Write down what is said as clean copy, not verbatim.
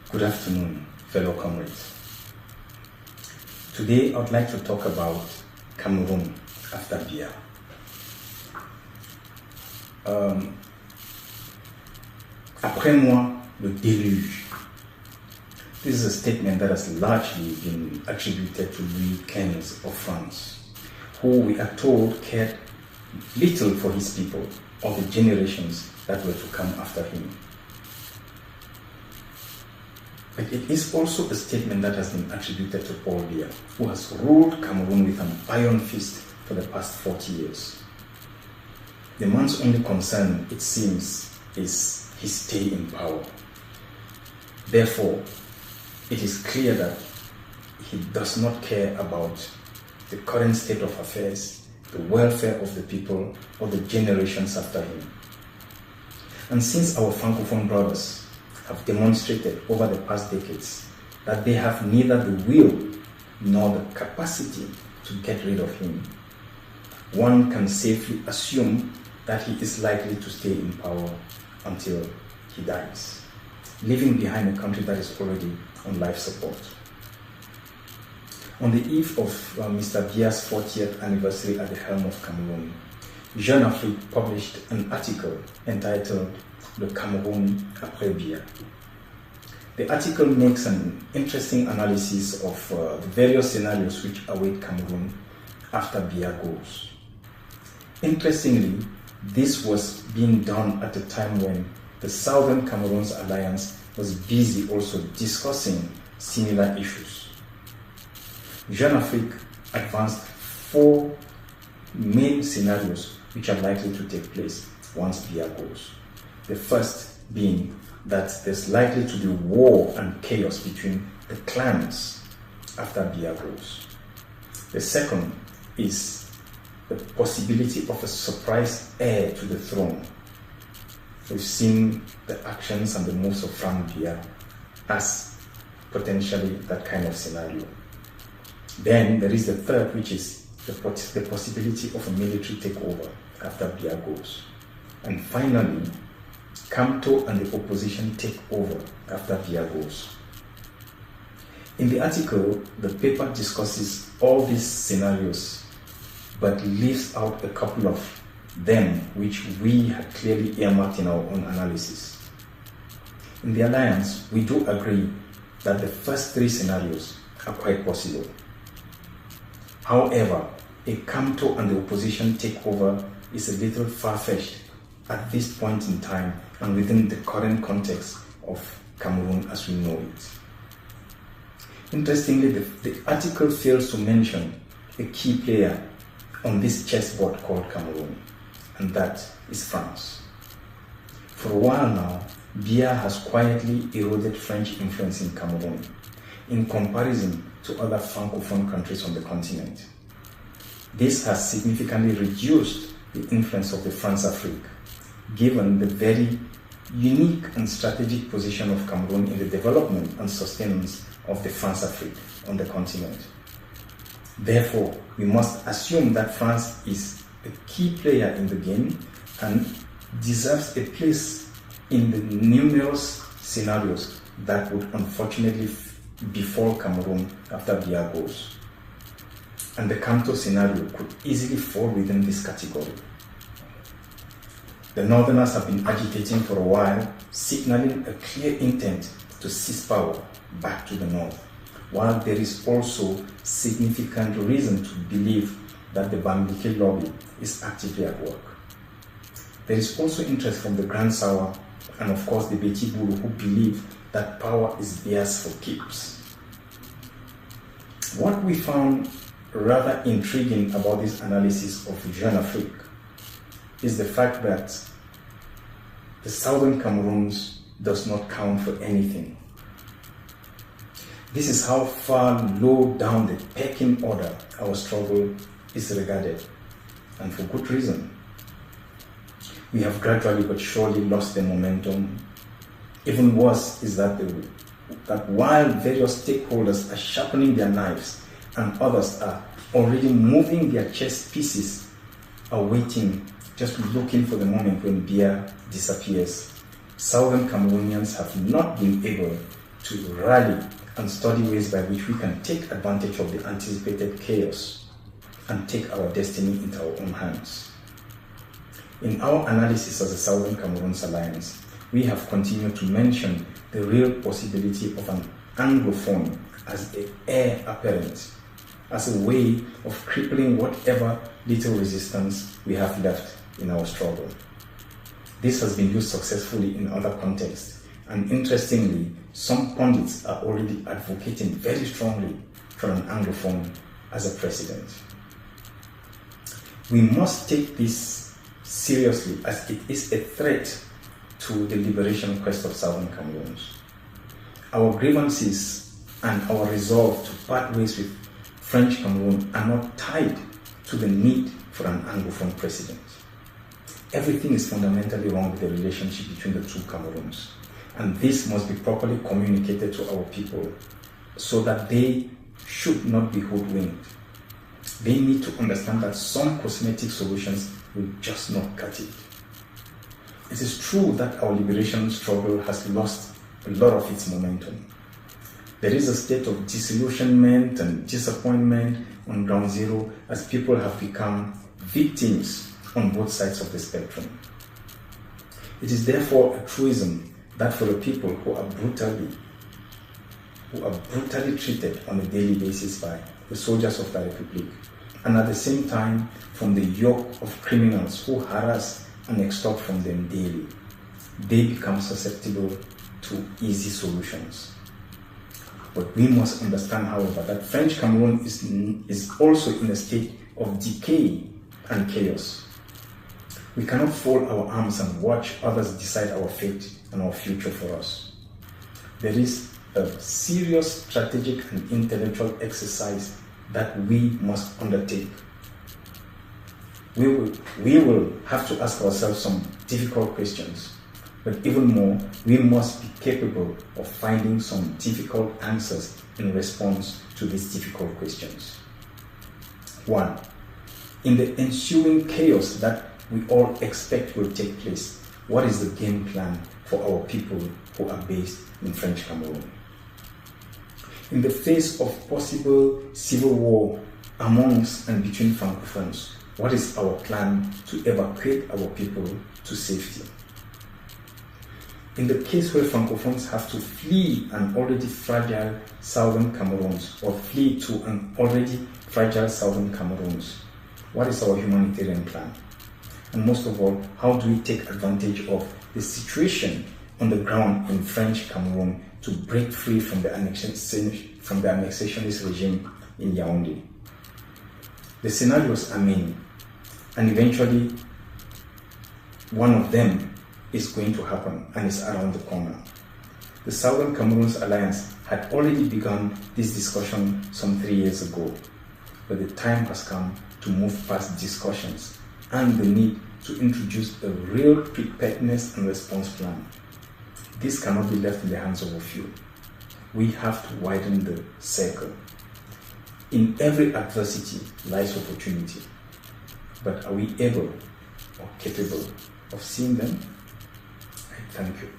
Good afternoon, fellow comrades. Today I would like to talk about Cameroon after Biya. Après moi, le déluge. This is a statement that has largely been attributed to Louis XV of France, who we are told cared little for his people or the generations that were to come after him. But it is also a statement that has been attributed to Paul Biya, who has ruled Cameroon with an iron fist for the past 40 years. The man's only concern, it seems, is his stay in power. Therefore, it is clear that he does not care about the current state of affairs, the welfare of the people, or the generations after him. And since our Francophone brothers have demonstrated over the past decades that they have neither the will nor the capacity to get rid of him, one can safely assume that he is likely to stay in power until he dies, leaving behind a country that is already on life support. On the eve of Mr. Biya's 40th anniversary at the helm of Cameroon, Jeune Afrique published an article entitled "Le Cameroon après Biya." The article makes an interesting analysis of the various scenarios which await Cameroon after Biya goes. Interestingly, this was being done at a time when the Southern Cameroons Alliance was busy also discussing similar issues. Jeune Afrique advanced 4 main scenarios which are likely to take place once Biya goes. The first being that there's likely to be war and chaos between the clans after Biya goes. The second is the possibility of a surprise heir to the throne. We've seen the actions and the moves of Frank Biya as potentially that kind of scenario. Then there is the third, which is the possibility of a military takeover after Biya goes. And finally, Camto and the opposition take over after Biya goes. In the article, the paper discusses all these scenarios, but leaves out a couple of them which we had clearly earmarked in our own analysis. In the Alliance, we do agree that the first 3 scenarios are quite possible. However, a Camto and the opposition takeover is a little far-fetched at this point in time and within the current context of Cameroon as we know it. Interestingly, the article fails to mention a key player on this chessboard called Cameroon, and that is France. For a while now, Biya has quietly eroded French influence in Cameroon in comparison to other Francophone countries on the continent. This has significantly reduced the influence of the France-Afrique, given the very unique and strategic position of Cameroon in the development and sustenance of the France-Afrique on the continent. Therefore, we must assume that France is a key player in the game and deserves a place in the numerous scenarios that would unfortunately befall Cameroon after Biya goes. And the Camto scenario could easily fall within this category. The Northerners have been agitating for a while, signaling a clear intent to seize power back to the north, while there is also significant reason to believe that the Bambike lobby is actively at work. There is also interest from the Grand Sawa and of course the Beti Bulu, who believe that power is theirs for keeps. What we found rather intriguing about this analysis of Jeune Afrique is the fact that the Southern Cameroons does not count for anything. This is how far low down the pecking order our struggle is regarded, and for good reason. We have gradually but surely lost the momentum. Even worse is that while various stakeholders are sharpening their knives and others are already moving their chess pieces, are waiting, just looking for the moment when Biya disappears, Southern Cameroonians have not been able to rally and study ways by which we can take advantage of the anticipated chaos and take our destiny into our own hands. In our analysis of the Southern Cameroons Alliance, we have continued to mention the real possibility of an Anglophone as the heir apparent, as a way of crippling whatever little resistance we have left in our struggle. This has been used successfully in other contexts, and interestingly, some pundits are already advocating very strongly for an Anglophone as a president. We must take this seriously, as it is a threat to the liberation quest of Southern Cameroons. Our grievances and our resolve to part ways with French Cameroon are not tied to the need for an Anglophone president. Everything is fundamentally wrong with the relationship between the two Cameroons, and this must be properly communicated to our people so that they should not be hoodwinked. They need to understand that some cosmetic solutions will just not cut it. It is true that our liberation struggle has lost a lot of its momentum. There is a state of disillusionment and disappointment on ground zero as people have become victims on both sides of the spectrum. It is therefore a truism that for the people who are brutally treated on a daily basis by the soldiers of the Republic, and at the same time from the yoke of criminals who harass and extort from them daily, they become susceptible to easy solutions. But we must understand, however, that French Cameroon is also in a state of decay and chaos. We cannot fold our arms and watch others decide our fate and our future for us. There is a serious strategic and intellectual exercise that we must undertake. We will have to ask ourselves some difficult questions, but even more, we must be capable of finding some difficult answers in response to these difficult questions. 1. In the ensuing chaos that we all expect will take place, what is the game plan for our people who are based in French Cameroon? In the face of possible civil war amongst and between Francophones, what is our plan to evacuate our people to safety? In the case where Francophones have to flee an already fragile Southern Cameroons or flee to an already fragile Southern Cameroons, what is our humanitarian plan? And most of all, how do we take advantage of the situation on the ground in French Cameroon to break free from the annexationist regime in Yaoundé? The scenarios are many, and eventually one of them is going to happen and is around the corner. The Southern Cameroons Alliance had already begun this discussion some 3 years ago, but the time has come to move past discussions and the need to introduce a real preparedness and response plan. This cannot be left in the hands of a few. We have to widen the circle. In every adversity lies opportunity, but are we able or capable of seeing them? I thank you.